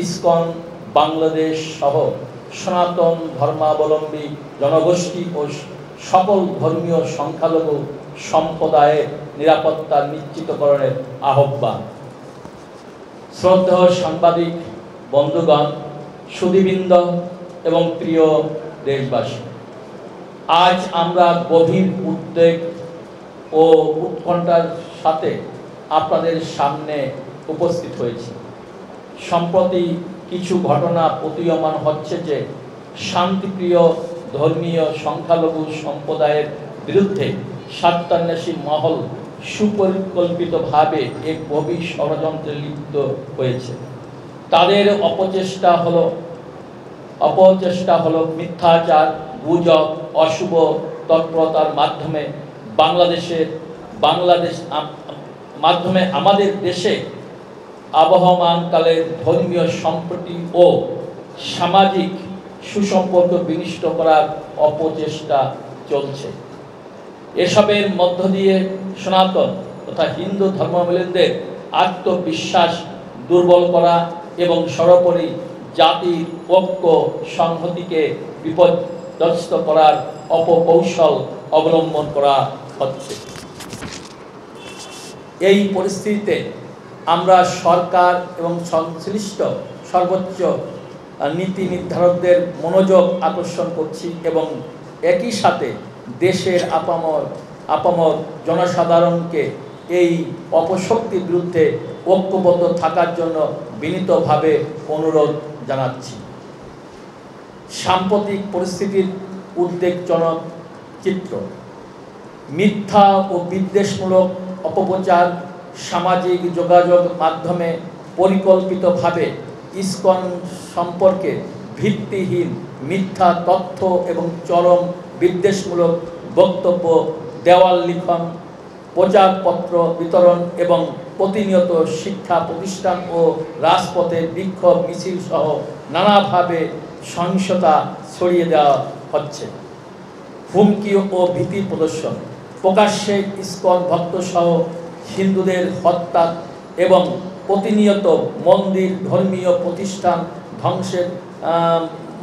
ISKCON Bangladesh সহ সনাতন ধর্মাবলম্বী জনগোষ্ঠী ও সকল ধর্মীয় সংখ্যালঘু সম্প্রদায়ের নিরাপত্তা নিশ্চিতকরণের আহ্বান। শ্রদ্ধেয় সাংবাদিক বন্ধুগণ, সুধীবৃন্দ এবং প্রিয় দেশবাসী, আজ আমরা গভীর উদ্বেগ ও উৎকণ্ঠার সাথে আপনাদের সামনে উপস্থিত হয়েছি। সম্প্রতি কিছু ঘটনা প্রতীয়মান হচ্ছে যে শান্তিপ্রিয় ধর্মীয় সংখ্যালঘু সম্প্রদায়ের বিরুদ্ধে স্বার্থান্বেষী মহল সুপরিকল্পিতভাবে এক গভীর ষড়যন্ত্রে লিপ্ত হয়েছে। তাদের অপচেষ্টা হলো মিথ্যাচার, গুজব, অশুভ তৎপরতার মাধ্যমে আমাদের দেশে আবহমানকালে ধর্মীয় সম্প্রীতি ও সামাজিক সুসম্পর্ক বিনষ্ট করার অপচেষ্টা চলছে। এসবের মধ্য দিয়ে সনাতন তথা হিন্দু ধর্মাবলম্বীদের আত্মবিশ্বাস দুর্বল করা এবং সর্বোপরি জাতির ঐক্য সংহতিকে বিপর্যস্ত করার অপকৌশল অবলম্বন করা হচ্ছে। এই পরিস্থিতিতে আমরা সরকার এবং সংশ্লিষ্ট সর্বোচ্চ নীতি নির্ধারকদের মনোযোগ আকর্ষণ করছি এবং একই সাথে দেশের আপামর জনসাধারণকে এই অপশক্তির বিরুদ্ধে ঐক্যবদ্ধ থাকার জন্য বিনীতভাবে অনুরোধ জানাচ্ছি। সাম্প্রতিক পরিস্থিতির উদ্বেগজনক চিত্র, মিথ্যা ও বিদ্বেষমূলক অপপ্রচার, সামাজিক যোগাযোগ মাধ্যমে পরিকল্পিতভাবে ইসকন সম্পর্কে ভিত্তিহীন মিথ্যা তথ্য এবং চরম বিদ্বেষমূলক বক্তব্য, দেওয়াল লিখন, প্রচারপত্র বিতরণ এবং প্রতিনিয়ত শিক্ষা প্রতিষ্ঠান ও রাজপথে বিক্ষোভ মিছিল সহ নানাভাবে সহিংসতা ছড়িয়ে দেওয়া হচ্ছে। হুমকি ও ভীতি প্রদর্শন, প্রকাশ্যে ইসকন ভক্তসহ হিন্দুদের হত্যা এবং প্রতিনিয়ত মন্দির, ধর্মীয় প্রতিষ্ঠান ধ্বংসের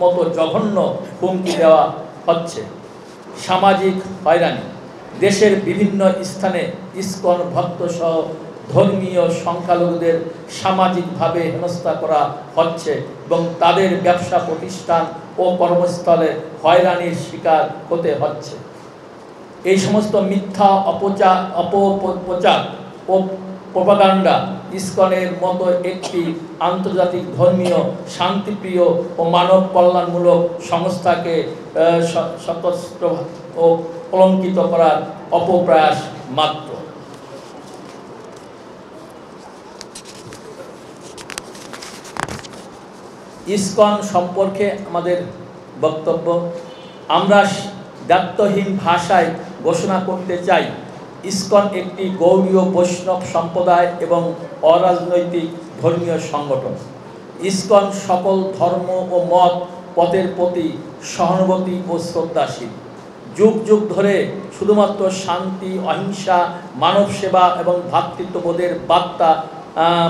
মতো জঘন্য হুমকি দেওয়া হচ্ছে। সামাজিক হয়রানি, দেশের বিভিন্ন স্থানে ইসকন ভক্তসহ ধর্মীয় সংখ্যালঘুদের সামাজিকভাবে হেনস্থা করা হচ্ছে এবং তাদের ব্যবসা প্রতিষ্ঠান ও কর্মস্থলে হয়রানির শিকার হতে হচ্ছে। এই সমস্ত মিথ্যা অপপ্রচার ও প্রপাগান্ডা ইসকনের মতো একটি আন্তর্জাতিক ধর্মীয় শান্তিপ্রিয় ও মানব কল্যাণমূলক সংস্থাকে সশস্ত্র ও কলঙ্কিত করার অপপ্রয়াস মাত্র। ইসকন সম্পর্কে আমাদের বক্তব্য, আমরা দায়িত্বহীন ভাষায় ঘোষণা করতে চাই, ইসকন একটি গৌড়ীয় বৈষ্ণব সম্প্রদায় এবং অরাজনৈতিক ধর্মীয় সংগঠন। ইসকন সকল ধর্ম ও মত পথের প্রতি সহানুভূতি ও শ্রদ্ধাশীল। যুগ যুগ ধরে শুধুমাত্র শান্তি, অহিংসা, মানব সেবা এবং ভ্রাতৃত্ববোধের বার্তা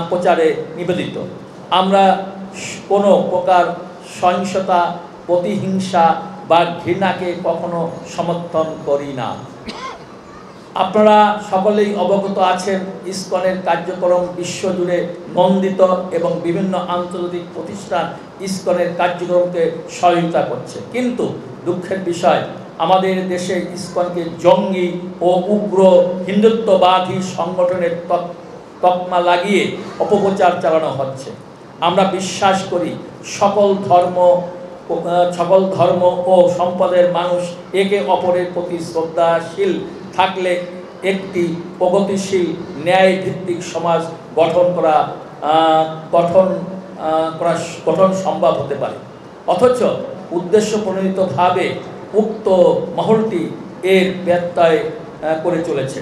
প্রচারে নিবেদিত। আমরা কোনো প্রকার সহিংসতা, প্রতিহিংসা বা ঘৃণাকে কখনো সমর্থন করি না। আপনারা সকলেই অবগত আছেন, ইসকনের কার্যক্রম বিশ্বজুড়ে নন্দিত এবং বিভিন্ন আন্তর্জাতিক প্রতিষ্ঠান ইসকনের কার্যক্রমকে সহায়তা করছে। কিন্তু দুঃখের বিষয়, আমাদের দেশে ইসকনকে জঙ্গি ও উগ্র হিন্দুত্ববাদী সংগঠনের তকমা লাগিয়ে অপপ্রচার চালানো হচ্ছে। আমরা বিশ্বাস করি সকল ধর্ম ও সম্প্রদায়ের মানুষ একে অপরের প্রতি শ্রদ্ধাশীল থাকলে একটি প্রগতিশীল ন্যায়ভিত্তিক সমাজ গঠন সম্ভব হতে পারে। অথচ উদ্দেশ্য প্রণোদিতভাবে উক্ত মহলটি এর ব্যত্যয় করে চলেছে।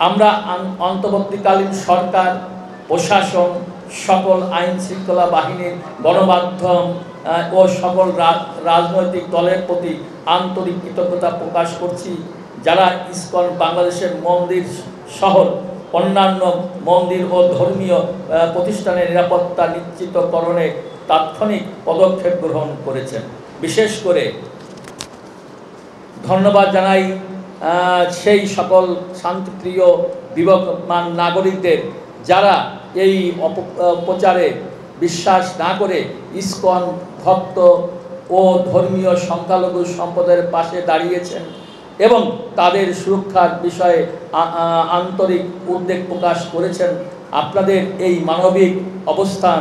আমরা অন্তর্বর্তীকালীন সরকার, প্রশাসন, সকল আইন শৃঙ্খলা বাহিনীর, গণমাধ্যম ও সকল রাজনৈতিক দলের প্রতি আন্তরিক কৃতজ্ঞতা প্রকাশ করছি, যারা ইসকন বাংলাদেশের মন্দির, শহর অন্যান্য মন্দির ও ধর্মীয় প্রতিষ্ঠানের নিরাপত্তা নিশ্চিতকরণে তাৎক্ষণিক পদক্ষেপ গ্রহণ করেছেন। বিশেষ করে ধন্যবাদ জানাই সেই সকল শান্তিপ্রিয় বিবেকমান নাগরিকদের যারা এই অপপ্রচারে বিশ্বাস না করে ইসকন ভক্ত ও ধর্মীয় সংখ্যালঘু সম্প্রদায়ের পাশে দাঁড়িয়েছেন এবং তাদের সুরক্ষার বিষয়ে আন্তরিক উদ্বেগ প্রকাশ করেছেন। আপনাদের এই মানবিক অবস্থান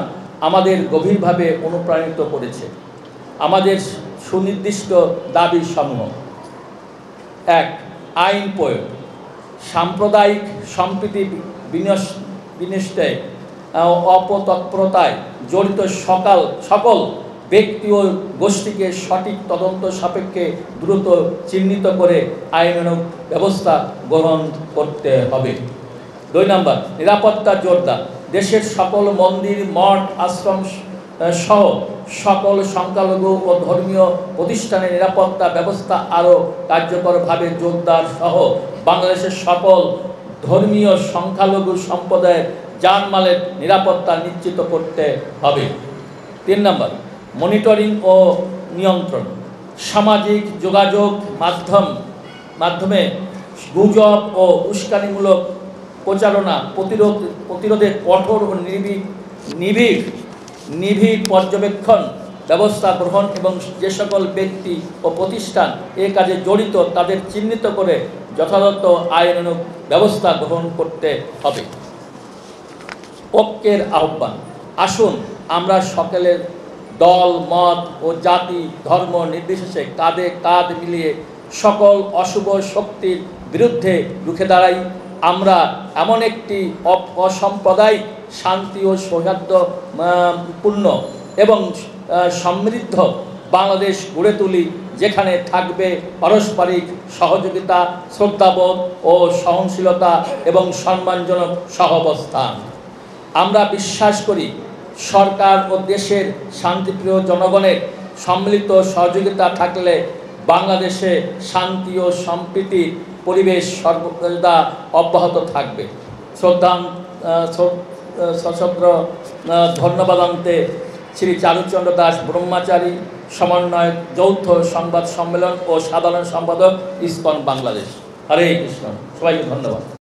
আমাদের গভীরভাবে অনুপ্রাণিত করেছে। আমাদের সুনির্দিষ্ট দাবি সমূহ: 1. আইন প্রয়োগ। সাম্প্রদায়িক সম্প্রীতি বিনষ্টে অপতৎপরতায় জড়িত সকল ব্যক্তি ও গোষ্ঠীকে সঠিক তদন্ত সাপেক্ষে দ্রুত চিহ্নিত করে আইনানুগ ব্যবস্থা গ্রহণ করতে হবে। 2 নম্বর, নিরাপত্তা জোরদার। দেশের সকল মন্দির, মঠ, আশ্রম সহ সকল সংখ্যালঘু ও ধর্মীয় প্রতিষ্ঠানের নিরাপত্তা ব্যবস্থা আরও কার্যকরভাবে জোরদার সহ বাংলাদেশের সকল ধর্মীয় সংখ্যালঘু সম্প্রদায়ের জানমালের নিরাপত্তা নিশ্চিত করতে হবে। 3 নম্বর, মনিটরিং ও নিয়ন্ত্রণ। সামাজিক যোগাযোগ মাধ্যমে গুজব ও উস্কানিমূলক প্রচারণা প্রতিরোধে কঠোর ও নিবিড় পর্যবেক্ষণ ব্যবস্থা গ্রহণ এবং যে সকল ব্যক্তি ও প্রতিষ্ঠান এ কাজে জড়িত তাদের চিহ্নিত করে যথাযথ আইনানুগ ব্যবস্থা গ্রহণ করতে হবে। ঐক্যের আহ্বান। আসুন আমরা সকলের দল, মত ও জাতি, ধর্ম নির্বিশেষে কাঁধে কাঁধ মিলিয়ে সকল অশুভ শক্তির বিরুদ্ধে রুখে দাঁড়াই। আমরা এমন একটি অসাম্প্রদায়িক, শান্তি ও সৌহার্দ্যপূর্ণ এবং সমৃদ্ধ বাংলাদেশ গড়ে তুলি, যেখানে থাকবে পারস্পরিক সহযোগিতা, শ্রদ্ধাবোধ ও সহনশীলতা এবং সম্মানজনক সহাবস্থান। আমরা বিশ্বাস করি সরকার ও দেশের শান্তিপ্রিয় জনগণের সম্মিলিত সহযোগিতা থাকলে বাংলাদেশে শান্তি ও সম্প্রীতির পরিবেশ সর্বদা অব্যাহত থাকবে। সশ্রদ্ধ ধন্যবাদান্তে শ্রী চারুচন্দ্র দাস ব্রহ্মচারী, সমন্বয়ক, যৌথ সংবাদ সম্মেলন ও সাধারণ সম্পাদক, ইসকন বাংলাদেশ। হরে কৃষ্ণ। সবাইকে ধন্যবাদ।